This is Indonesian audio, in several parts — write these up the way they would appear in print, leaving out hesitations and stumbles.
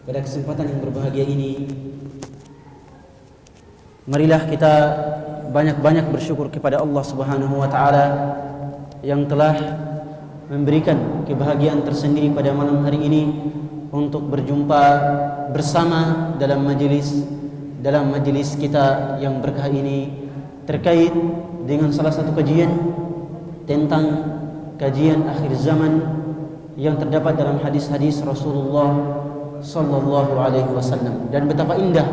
Pada kesempatan yang berbahagia ini, marilah kita banyak-banyak bersyukur kepada Allah Subhanahu wa taala yang telah memberikan kebahagiaan tersendiri pada malam hari ini untuk berjumpa bersama dalam majelis kita yang berkah ini terkait dengan salah satu kajian tentang kajian akhir zaman yang terdapat dalam hadis-hadis Rasulullah sallallahu alaihi wasallam. Dan betapa indah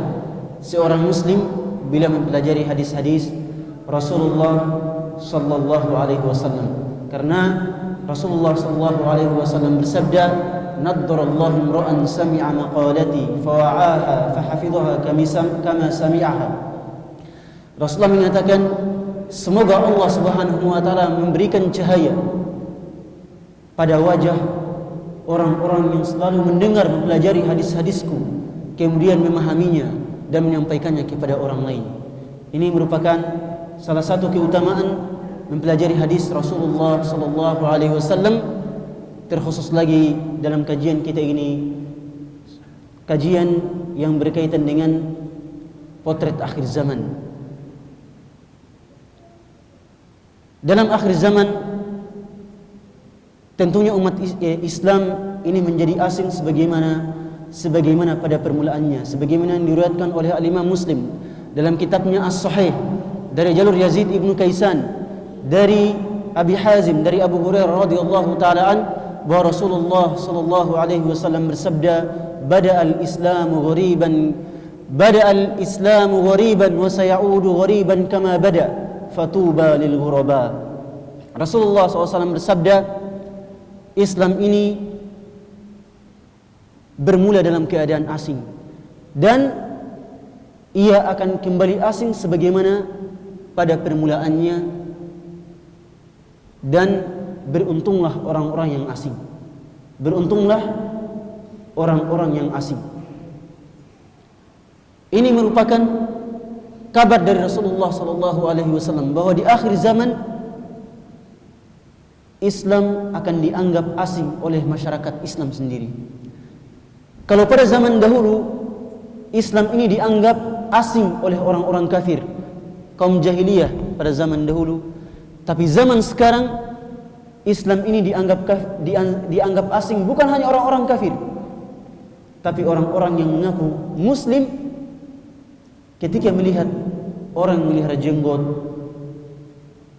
seorang muslim bila mempelajari hadis-hadis Rasulullah sallallahu alaihi wasallam, karena Rasulullah sallallahu alaihi wasallam bersabda, "Naddarallahu imra'an sami'a maqalati fawa'aha fahafidhaha kama sami'aha." Rasulullah mengatakan, semoga Allah Subhanahu wa taala memberikan cahaya pada wajah orang-orang yang selalu mendengar mempelajari hadis-hadisku, kemudian memahaminya dan menyampaikannya kepada orang lain. Ini merupakan salah satu keutamaan mempelajari hadis Rasulullah sallallahu alaihi wasallam, terkhusus lagi dalam kajian kita ini, kajian yang berkaitan dengan potret akhir zaman. Dalam akhir zaman tentunya umat Islam ini menjadi asing sebagaimana pada permulaannya, sebagaimana diriwayatkan oleh Al-Imam Muslim dalam kitabnya As-Sahih dari jalur Yazid ibnu Kaisan dari Abi Hazim dari Abu Hurairah radhiyallahu taala an, bahwa Rasulullah sallallahu alaihi wasallam bersabda, bada'al islamu ghariban wa sayaudu ghariban kama bada fatuba lil ghuraba. Rasulullah SAW bersabda, Islam ini bermula dalam keadaan asing dan ia akan kembali asing sebagaimana pada permulaannya, dan beruntunglah orang-orang yang asing. Beruntunglah orang-orang yang asing. Ini merupakan kabar dari Rasulullah SAW bahwa di akhir zaman Islam akan dianggap asing oleh masyarakat Islam sendiri. Kalau pada zaman dahulu Islam ini dianggap asing oleh orang-orang kafir, kaum jahiliyah pada zaman dahulu, tapi zaman sekarang Islam ini dianggap asing bukan hanya orang-orang kafir, tapi orang-orang yang mengaku muslim ketika melihat orang yang memelihara jenggot,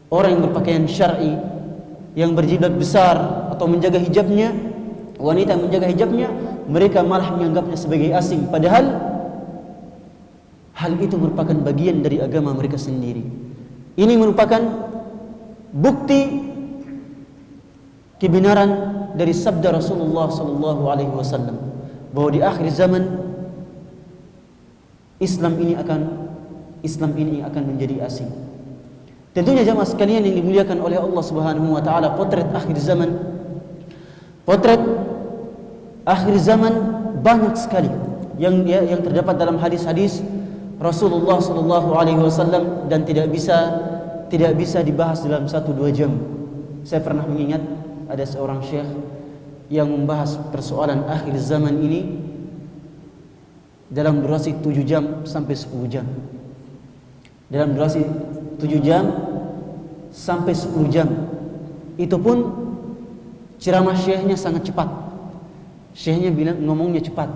orang yang berpakaian syar'i, yang berjilbab besar atau menjaga hijabnya, wanita yang menjaga hijabnya, mereka malah menganggapnya sebagai asing, padahal hal itu merupakan bagian dari agama mereka sendiri. Ini merupakan bukti kebenaran dari sabda Rasulullah sallallahu alaihi wasallam bahwa di akhir zaman Islam ini akan menjadi asing. Tentunya jamaah sekalian yang dimuliakan oleh Allah Subhanahu wa taala, potret akhir zaman banyak sekali yang terdapat dalam hadis-hadis Rasulullah sallallahu alaihi wasallam dan tidak bisa dibahas dalam 1-2 jam. Saya pernah mengingat ada seorang syekh yang membahas persoalan akhir zaman ini dalam durasi 7 jam sampai 10 jam. Dalam durasi 7 jam sampai 10 jam. Itu pun ceramah syekhnya sangat cepat. Syekhnya bilang ngomongnya cepat.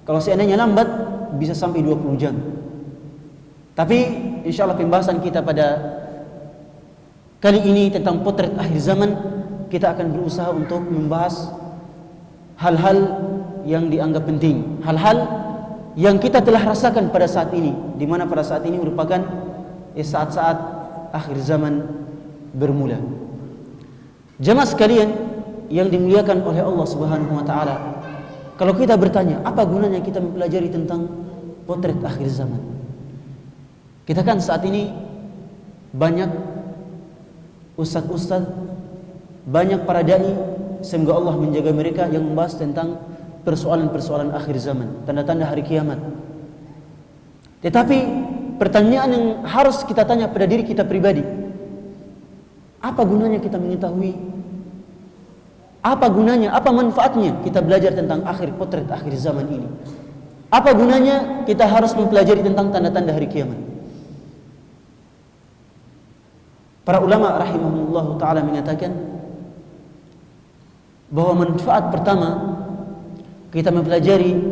Kalau seandainya lambat bisa sampai 20 jam. Tapi insyaallah pembahasan kita pada kali ini tentang potret akhir zaman, kita akan berusaha untuk membahas hal-hal yang dianggap penting, hal-hal yang kita telah rasakan pada saat ini, di mana pada saat ini merupakan saat-saat akhir zaman bermula. Jemaah sekalian yang dimuliakan oleh Allah Subhanahu wa taala, kalau kita bertanya, apa gunanya kita mempelajari tentang potret akhir zaman? Kita kan saat ini banyak ustaz-ustaz, banyak para dai, semoga Allah menjaga mereka, yang membahas tentang persoalan-persoalan akhir zaman, tanda-tanda hari kiamat. Tetapi pertanyaan yang harus kita tanya pada diri kita pribadi, apa gunanya kita mengetahui Apa gunanya, apa manfaatnya kita belajar tentang potret akhir zaman ini? Apa gunanya kita harus mempelajari tentang tanda-tanda hari kiamat? Para ulama rahimahullah ta'ala mengatakan bahwa manfaat pertama kita mempelajari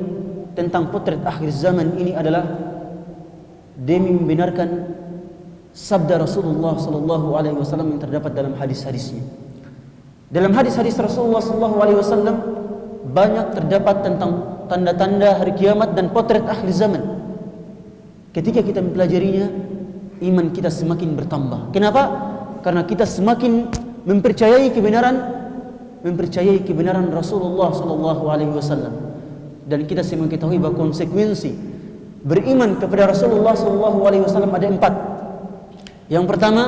tentang potret akhir zaman ini adalah demi membenarkan sabda Rasulullah sallallahu alaihi wasallam yang terdapat dalam hadis-hadisnya. Dalam hadis-hadis Rasulullah sallallahu alaihi wasallam banyak terdapat tentang tanda-tanda hari kiamat dan potret akhir zaman. Ketika kita mempelajarinya, iman kita semakin bertambah. Kenapa? Karena kita semakin mempercayai kebenaran Rasulullah sallallahu alaihi wasallam. Dan kita semakin mengetahui bahwa konsekuensi beriman kepada Rasulullah sallallahu alaihi wasallam ada 4. Yang pertama,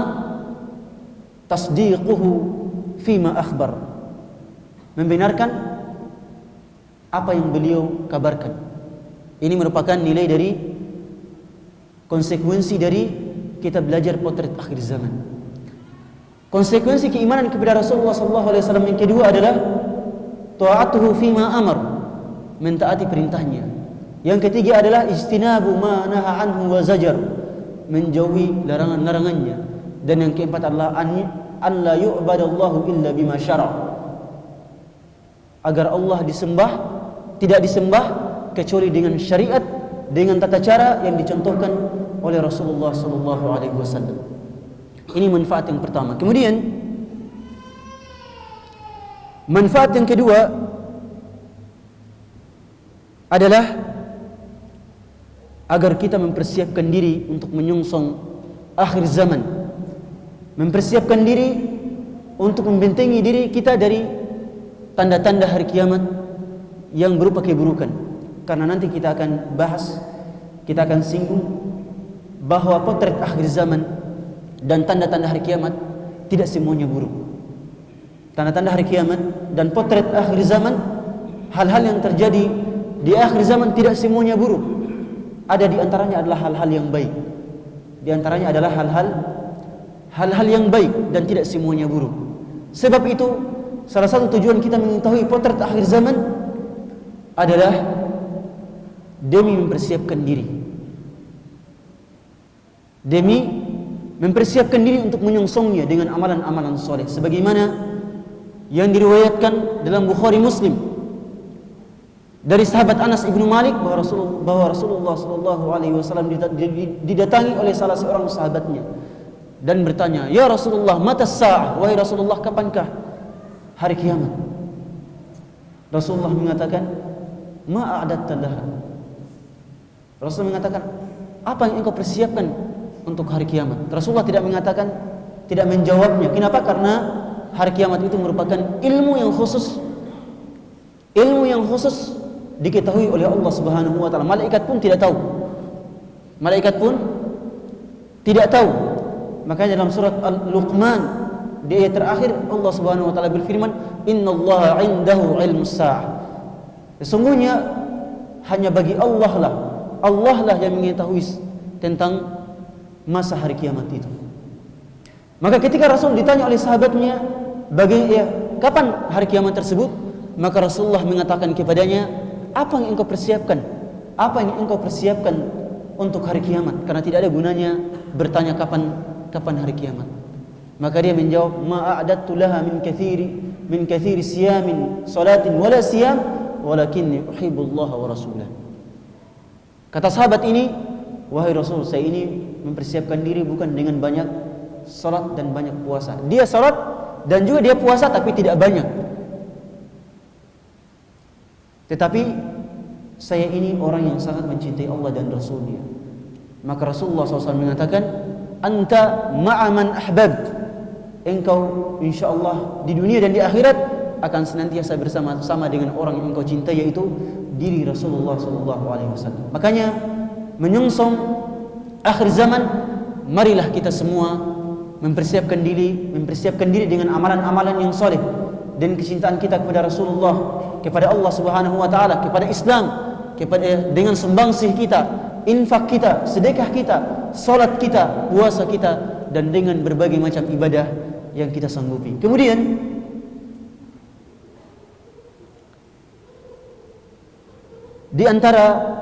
tasdiquhu fima akhbar. Membenarkan apa yang beliau kabarkan. Ini merupakan nilai dari konsekuensi dari kita belajar potret akhir zaman. Konsekuensi keimanan kepada Rasulullah sallallahu alaihi wasallam yang kedua adalah ta'atuhu fima amar, mentaati perintahnya. Yang ketiga adalah ijtinabu ma naha anhu wa zajar, menjauhi larangan-larangannya. Dan yang keempat adalah an la yu'badallahu illa bima syara', agar Allah tidak disembah kecuali dengan syariat, dengan tata cara yang dicontohkan oleh Rasulullah sallallahu alaihi wasallam. Ini manfaat yang pertama. Kemudian manfaat yang kedua adalah agar kita mempersiapkan diri untuk menyongsong akhir zaman, mempersiapkan diri untuk membentengi diri kita dari tanda-tanda hari kiamat yang berupa keburukan. Karena nanti kita akan bahas, kita akan singgung bahwa potret akhir zaman dan tanda-tanda hari kiamat tidak semuanya buruk. Tanda-tanda hari kiamat dan potret akhir zaman, hal-hal yang terjadi di akhir zaman tidak semuanya buruk. Ada di antaranya adalah hal-hal yang baik. Di antaranya adalah hal-hal yang baik dan tidak semuanya buruk. Sebab itu salah satu tujuan kita mengetahui potret akhir zaman adalah demi mempersiapkan diri. Demi mempersiapkan diri untuk menyongsongnya dengan amalan-amalan soleh. Sebagaimana yang diriwayatkan dalam Bukhari Muslim dari sahabat Anas ibnu Malik bahwa Rasulullah sallallahu alaihi wasallam didatangi oleh salah seorang sahabatnya dan bertanya, "Ya Rasulullah, mata sa'ah?" Wahai Rasulullah, kapankah hari kiamat? Rasulullah mengatakan, "Ma a'datta laha." Rasulullah mengatakan, "Apa yang engkau persiapkan untuk hari kiamat?" Rasulullah tidak menjawabnya. Kenapa? Karena hari kiamat itu merupakan ilmu yang khusus diketahui oleh Allah Subhanahu wa taala. Malaikat pun tidak tahu. Makanya dalam surat Al-Luqman di ayat terakhir Allah Subhanahu wa taala berfirman, "Innallaha 'indahu 'ilmus sa'ah." Sesungguhnya hanya bagi Allah lah yang mengetahui tentang masa hari kiamat itu. Maka ketika Rasul ditanya oleh sahabatnya, kapan hari kiamat tersebut? Maka Rasulullah mengatakan kepadanya, apa yang engkau persiapkan untuk hari kiamat? Karena tidak ada gunanya bertanya kapan hari kiamat. Maka dia menjawab, ma a'dattu laha min kathiri siyamin salatin wala siyam walakinni uhibbullaha wa rasulah. Kata sahabat ini, wahai Rasul, saya ini mempersiapkan diri bukan dengan banyak salat dan banyak puasa. Dia salat dan juga dia puasa tapi tidak banyak. Tetapi saya ini orang yang sangat mencintai Allah dan Rasulnya. Maka Rasulullah SAW mengatakan, anta ma'aman ahbabt. Engkau insyaAllah di dunia dan di akhirat akan senantiasa bersama-sama dengan orang yang engkau cintai, yaitu diri Rasulullah SAW. Makanya menyongsong akhir zaman, marilah kita semua mempersiapkan diri dengan amalan-amalan yang soleh dan kecintaan kita kepada Rasulullah, kepada Allah Subhanahu wa taala, kepada Islam, dengan sumbangsih kita, infak kita, sedekah kita, salat kita, puasa kita, dan dengan berbagai macam ibadah yang kita sanggupi. Kemudian Di antara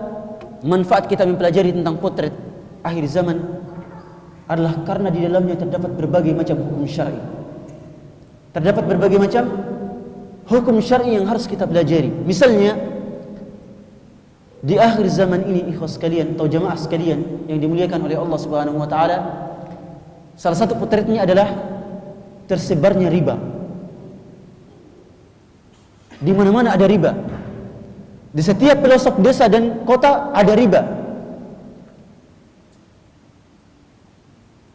manfaat kita mempelajari tentang potret akhir zaman adalah karena di dalamnya terdapat berbagai macam hukum syar'i. Terdapat berbagai macam hukum syar'i yang harus kita pelajari. Misalnya di akhir zaman ini, ikhwas sekalian atau jamaah sekalian yang dimuliakan oleh Allah Subhanahu wa taala, salah satu potretnya adalah tersebarnya riba. Di mana-mana ada riba. Di setiap pelosok desa dan kota ada riba.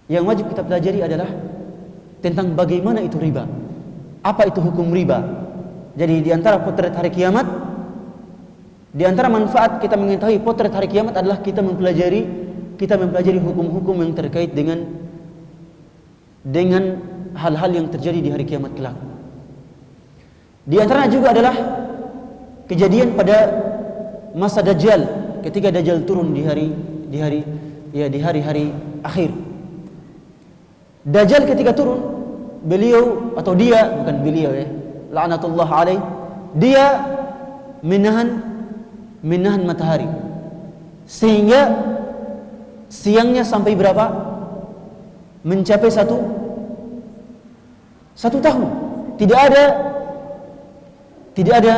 Yang wajib kita pelajari adalah tentang bagaimana itu riba. Apa itu hukum riba? Jadi di antara potret hari kiamat, di antara manfaat kita mengetahui potret hari kiamat adalah kita mempelajari hukum-hukum yang terkait dengan hal-hal yang terjadi di hari kiamat kelak. Di antaranya juga adalah kejadian pada masa Dajjal, ketika Dajjal turun di hari-hari akhir. Dajjal ketika turun, beliau atau dia, bukan beliau ya, la'natullah alaih, dia menahan matahari sehingga siangnya sampai berapa? Mencapai satu tahun. Tidak ada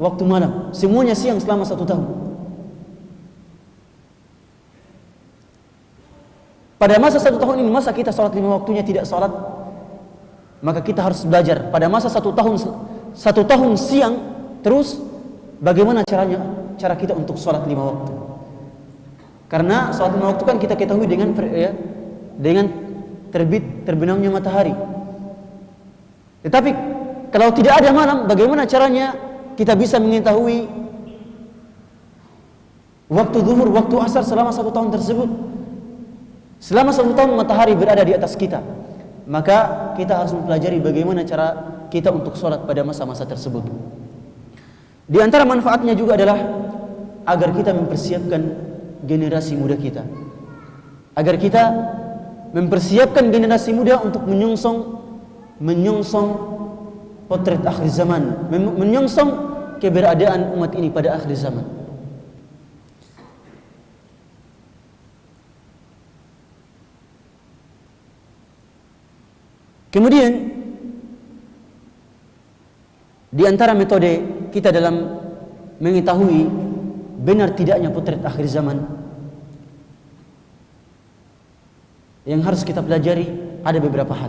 waktu malam, semuanya siang selama 1 tahun. Pada masa 1 tahun ini, masa kita sholat 5 waktunya tidak sholat, maka kita harus belajar pada masa 1 tahun siang terus bagaimana cara kita untuk sholat 5 waktu. Karena sholat 5 waktu kan kita ketahui dengan terbenamnya matahari. Tetapi kalau tidak ada malam, bagaimana caranya kita bisa mengetahui waktu zuhur, waktu asar selama 1 tahun tersebut? Selama 1 tahun matahari berada di atas kita, maka kita harus mempelajari bagaimana cara kita untuk sholat pada masa-masa tersebut. Di antara manfaatnya juga adalah agar kita mempersiapkan generasi muda kita, agar kita mempersiapkan generasi muda untuk menyongsong potret akhir zaman, menyongsong keberadaan umat ini pada akhir zaman. Kemudian di antara metode kita dalam mengetahui benar tidaknya potret akhir zaman yang harus kita pelajari ada beberapa hal.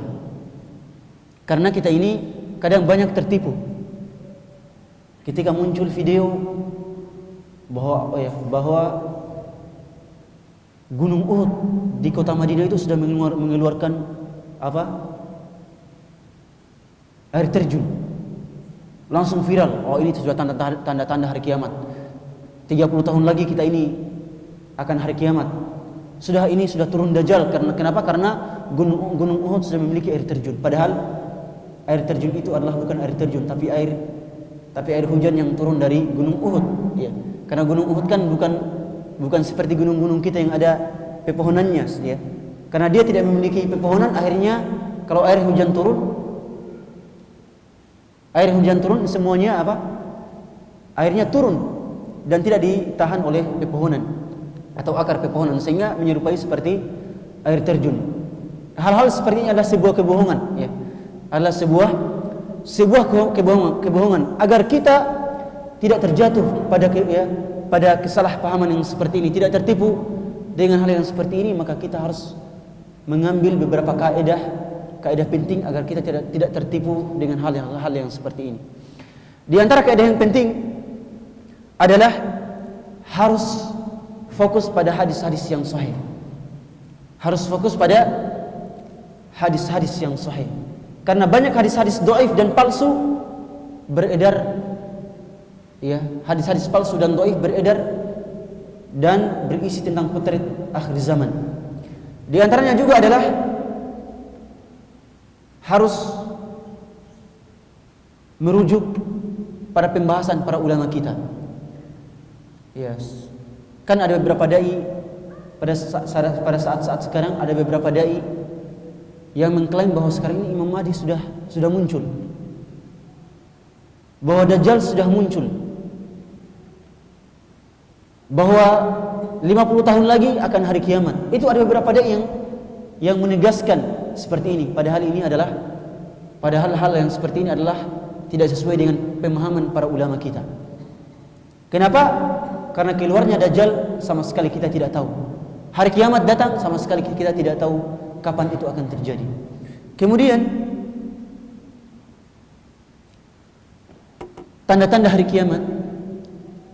Karena kita ini kadang banyak tertipu ketika muncul video bahwa Gunung Uhud di kota Madinah itu sudah mengeluarkan air terjun. Langsung viral. Oh, ini sudah tanda-tanda hari kiamat. 30 tahun lagi kita ini akan hari kiamat. Sudah turun Dajjal. Kenapa? Karena Gunung Uhud sudah memiliki air terjun. Padahal air terjun itu adalah bukan air terjun, tapi air hujan yang turun dari Gunung Uhud. Ya. Karena Gunung Uhud kan bukan seperti gunung-gunung kita yang ada pepohonannya. Ya. Karena dia tidak memiliki pepohonan, akhirnya kalau air hujan turun semuanya airnya turun dan tidak ditahan oleh pepohonan atau akar pepohonan, sehingga menyerupai seperti air terjun. Hal-hal seperti ini adalah sebuah kebohongan, ya. Adalah sebuah kebohongan agar kita tidak terjatuh pada kesalahpahaman yang seperti ini, tidak tertipu dengan hal yang seperti ini. Maka kita harus mengambil beberapa kaidah penting agar kita tidak tertipu dengan hal yang seperti ini. Di antara kaidah yang penting adalah harus fokus pada hadis-hadis yang sahih. Harus fokus pada hadis-hadis yang sahih. Karena banyak hadis-hadis dhaif dan palsu beredar. Ya, hadis-hadis palsu dan dhaif beredar dan berisi tentang potret akhir zaman. Di antaranya juga adalah harus merujuk pada pembahasan para ulama kita. Yes. Kan ada beberapa dai pada saat sekarang ada beberapa dai yang mengklaim bahwa sekarang ini Imam Mahdi sudah muncul, bahwa Dajjal sudah muncul. bahwa 50 tahun lagi akan hari kiamat. Itu ada beberapa dai yang menegaskan seperti ini. Padahal hal yang seperti ini adalah tidak sesuai dengan pemahaman para ulama kita. Kenapa? Karena keluarnya Dajjal sama sekali kita tidak tahu. Hari kiamat datang sama sekali kita tidak tahu kapan itu akan terjadi. Kemudian tanda-tanda hari kiamat,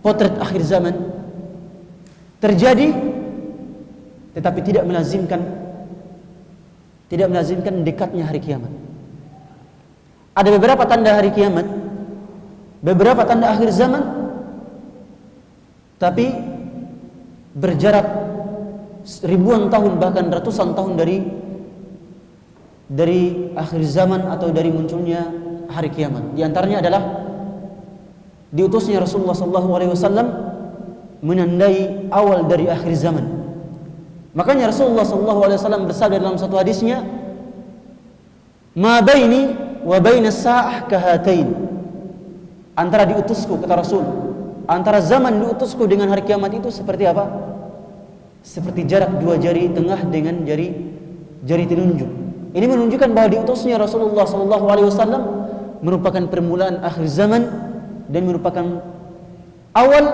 potret akhir zaman terjadi, tetapi tidak melazimkan dekatnya hari kiamat. Ada beberapa tanda hari kiamat, beberapa tanda akhir zaman, tapi berjarak ribuan tahun bahkan ratusan tahun dari akhir zaman atau dari munculnya hari kiamat. Di antaranya adalah diutusnya Rasulullah SAW menandai awal dari akhir zaman. Makanya Rasulullah SAW bersabda dalam satu hadisnya, "Ma baini wa baina sa'ah kahatain." Antara diutusku, kata Rasul, antara zaman diutusku dengan hari kiamat itu seperti apa? Seperti jarak dua jari tengah dengan jari telunjuk. Ini menunjukkan bahwa diutusnya Rasulullah SAW merupakan permulaan akhir zaman dan merupakan awal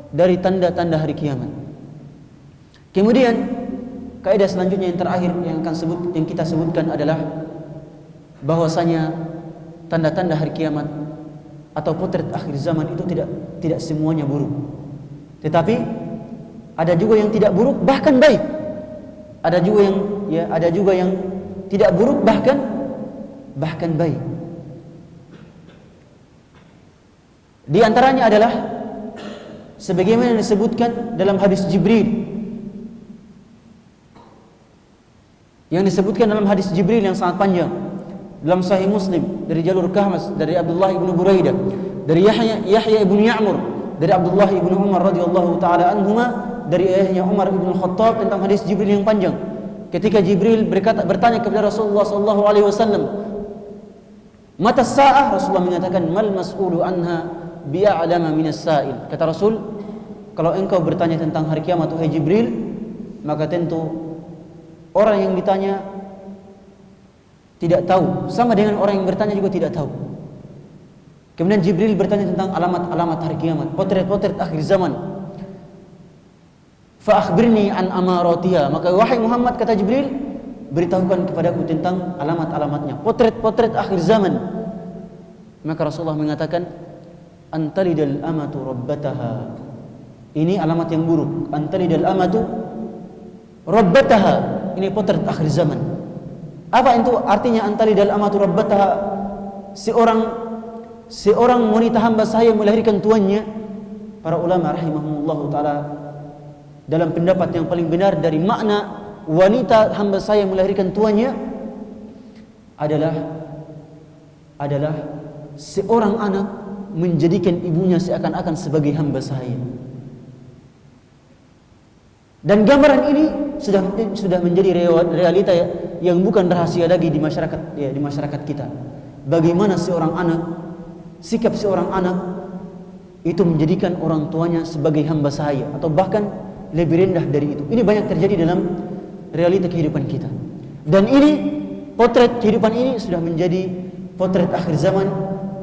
dari tanda-tanda hari kiamat. Kemudian kaidah selanjutnya yang terakhir yang kita sebutkan adalah bahwasanya tanda-tanda hari kiamat atau potret akhir zaman itu tidak semuanya buruk. Tetapi ada juga yang tidak buruk bahkan baik. Ada juga yang tidak buruk bahkan baik. Di antaranya adalah sebagaimana yang disebutkan dalam hadis Jibril. Yang disebutkan dalam hadis Jibril yang sangat panjang dalam Sahih Muslim dari jalur Kahmas dari Abdullah ibnu Buraidah, dari Yahya ibnu Ya'mur, dari Abdullah ibnu Umar radhiyallahu taala anhuma, dari ayahnya Umar ibnu Khattab tentang hadis Jibril yang panjang. Ketika Jibril bertanya kepada Rasulullah sallallahu alaihi wasallam, "Mata as-saa'ah?" Rasulullah mengatakan, "Mal mas'ulu anha bi'a'lama minas sa'il." Kata Rasul, kalau engkau bertanya tentang hari kiamat wahai Jibril, maka tentu orang yang ditanya tidak tahu, sama dengan orang yang bertanya juga tidak tahu. Kemudian Jibril bertanya tentang alamat-alamat hari kiamat, potret-potret akhir zaman. Fa akhbirni an amaratiha. Maka wahai Muhammad, kata Jibril, beritahukan kepadaku tentang alamat-alamatnya, potret-potret akhir zaman. Maka Rasulullah mengatakan, antalidal amatu rabbataha. Ini alamat yang buruk. Antalidal amatu rabbataha. Ini potret akhir zaman. Apa itu artinya antalidal amatu rabbataha? Seorang wanita hamba saya melahirkan tuannya. Para ulama rahimahumullah taala dalam pendapat yang paling benar dari makna wanita hamba saya melahirkan tuannya adalah seorang anak menjadikan ibunya seakan-akan sebagai hamba saya. Dan gambaran ini sudah menjadi realita yang bukan rahasia lagi di masyarakat kita. Bagaimana sikap seorang anak itu menjadikan orang tuanya sebagai hamba sahaya atau bahkan lebih rendah dari itu. Ini banyak terjadi dalam realita kehidupan kita. Dan ini potret kehidupan ini sudah menjadi potret akhir zaman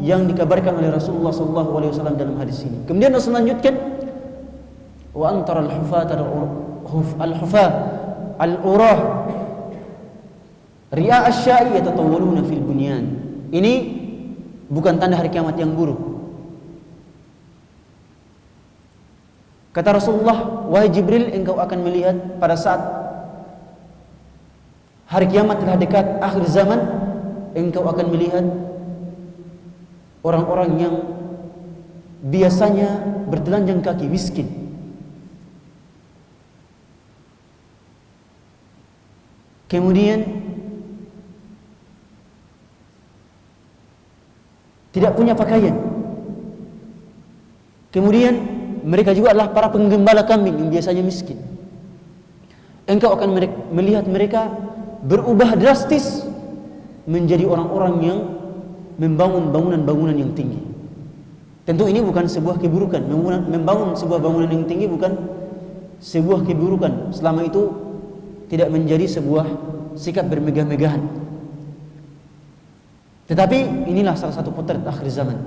yang dikabarkan oleh Rasulullah SAW dalam hadis ini. Kemudian Rasul lanjutkan, wa antara al-hufat al-urah ri'a asy-sya'i yatatawwaluna fil bunyan. Ini bukan tanda hari kiamat yang buruk. Kata Rasulullah, wahai Jibril, engkau akan melihat pada saat hari kiamat telah dekat, akhir zaman, engkau akan melihat orang-orang yang biasanya bertelanjang kaki, miskin. Kemudian tidak punya pakaian. Kemudian mereka juga adalah para penggembala kambing yang biasanya miskin. Engkau akan melihat mereka berubah drastis menjadi orang-orang yang membangun bangunan-bangunan yang tinggi. Tentu ini bukan sebuah keburukan. Membangun sebuah bangunan yang tinggi bukan sebuah keburukan selama itu tidak menjadi sebuah sikap bermegah-megahan. Tetapi inilah salah satu potret akhir zaman.